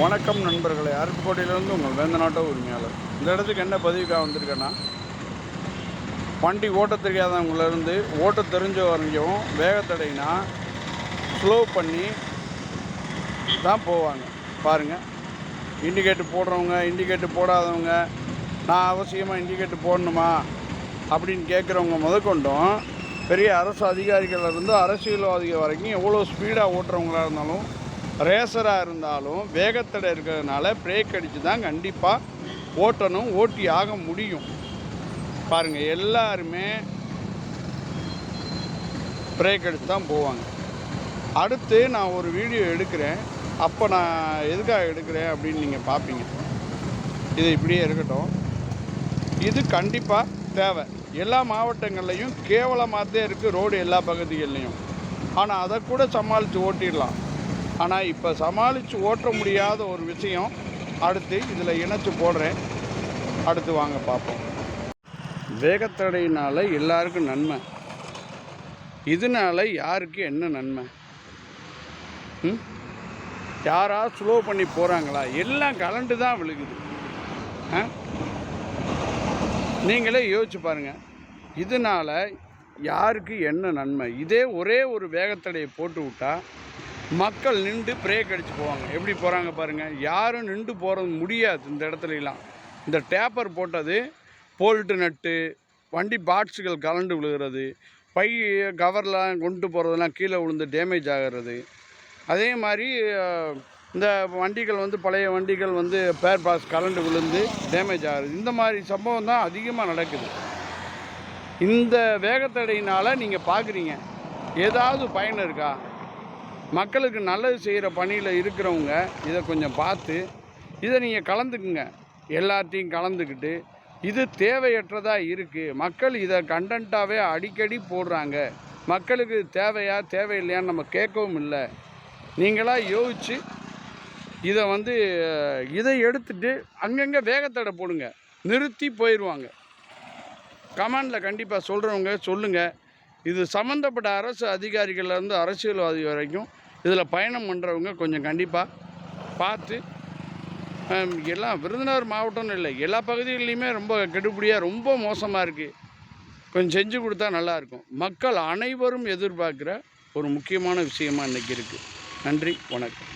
வணக்கம் நண்பர்களே, அருப்புக்கோட்டையிலிருந்து உங்கள் வேந்தநாட்ட உரிமையாளர். இந்த இடத்துக்கு என்ன பதிவுக்காக வந்திருக்கேன்னா, வண்டி ஓட்ட தெரியாதவங்களிருந்து ஓட்ட தெரிஞ்ச வரைக்கும் வேகத்தடைனா ஸ்லோ பண்ணி தான் போவாங்க. பாருங்கள், இண்டிகேட்டு போடுறவங்க, இண்டிகேட்டு போடாதவங்க, நான் அவசியமாக இண்டிகேட்டு போடணுமா அப்படின்னு கேட்குறவங்க முதற்கொண்டும், பெரிய அரசு அதிகாரிகளிலிருந்து அரசியல்வாதிகள் வரைக்கும் எவ்வளோ ஸ்பீடாக ஓட்டுறவங்களாக இருந்தாலும், ரேசராக இருந்தாலும் வேகத்தடை இருக்கிறதுனால பிரேக் அடித்து தான் கண்டிப்பாக ஓட்டணும், ஓட்டி ஆக முடியும். பாருங்கள், எல்லாருமே பிரேக் அடித்து தான் போவாங்க. அடுத்து நான் ஒரு வீடியோ எடுக்கிறேன். அப்போ நான் எதுக்காக எடுக்கிறேன் அப்படின்னு நீங்கள் பார்ப்பீங்க. இது இப்படியே இருக்கட்டும். இது கண்டிப்பாக தேவை. எல்லா மாவட்டங்கள்லையும் கேவலமாகத்தே இருக்குது ரோடு, எல்லா பகுதிகள்லையும். ஆனால் அதை கூட சமாளித்து ஓட்டிடலாம். ஆனால் இப்போ சமாளித்து ஓட்ட முடியாத ஒரு விஷயம் அடுத்து இதில் இணைச்சி போடுறேன். அடுத்து வாங்க பார்ப்போம். வேகத்தடையினால் எல்லாருக்கும் நன்மை. இதனால் யாருக்கு என்ன நன்மை? யாராவது ஸ்லோ பண்ணி போகிறாங்களா? எல்லாம் கலண்டு தான் விழுகுது. நீங்களே யோசிச்சு பாருங்கள், இதனால் யாருக்கு என்ன நன்மை? இதே ஒரே ஒரு வேகத்தடையை போட்டு விட்டால் மக்கள் நின்று பிரேக் அடித்து போவாங்க. எப்படி போகிறாங்க பாருங்கள். யாரும் நின்று போகிறது முடியாது. இந்த இடத்துலலாம் இந்த டேப்பர் போட்டது போல்ட்டு நட்டு, வண்டி பாட்ஸுகள் கலண்டு விழுகிறது, பை கவர்லாம் கொண்டு போகிறதெல்லாம் கீழே விழுந்து டேமேஜ் ஆகிறது. அதே மாதிரி இந்த வண்டிகள் பழைய வண்டிகள் பேர் பாஸ் கலண்டு விழுந்து டேமேஜ் ஆகுது. இந்த மாதிரி சம்பவம் தான் அதிகமாக நடக்குது. இந்த வேகத்தடையினால் நீங்கள் பார்க்குறீங்க, ஏதாவது பயன் இருக்கா? மக்களுக்கு நல்லது செய்கிற பணியில் இருக்கிறவங்க இதை கொஞ்சம் பார்த்து இதை நீங்கள் கலந்துக்குங்க. எல்லாத்தையும் கலந்துக்கிட்டு, இது தேவையற்றதாக இருக்குது, மக்கள் இதை கண்டென்ட்டாகவே அடிக்கடி போடுறாங்க, மக்களுக்கு தேவையா தேவையில்லையான்னு நம்ம கேட்கவும் இல்லை. நீங்களாக யோசித்து இதை எடுத்துகிட்டு அங்கங்கே வேகத்தடை போடுங்க. நிறுத்தி போயிடுவாங்க. கமெண்டில் கண்டிப்பாக சொல்கிறவங்க சொல்லுங்கள். இது சம்மந்தப்பட்ட அரசு அதிகாரிகள்லேருந்து அரசியல்வாதி வரைக்கும் இதில் பயணம் பண்ணுறவங்க கொஞ்சம் கண்டிப்பாக பார்த்து, எல்லாம் விருதுநகர் மாவட்டம்னு இல்லை, எல்லா பகுதிகளிலையுமே ரொம்ப கெடுபடியாக ரொம்ப மோசமாக இருக்குது. கொஞ்சம் செஞ்சு கொடுத்தா நல்லாயிருக்கும். மக்கள் அனைவரும் எதிர்பார்க்குற ஒரு முக்கியமான விஷயமாக இன்றைக்கி இருக்குது. நன்றி, வணக்கம்.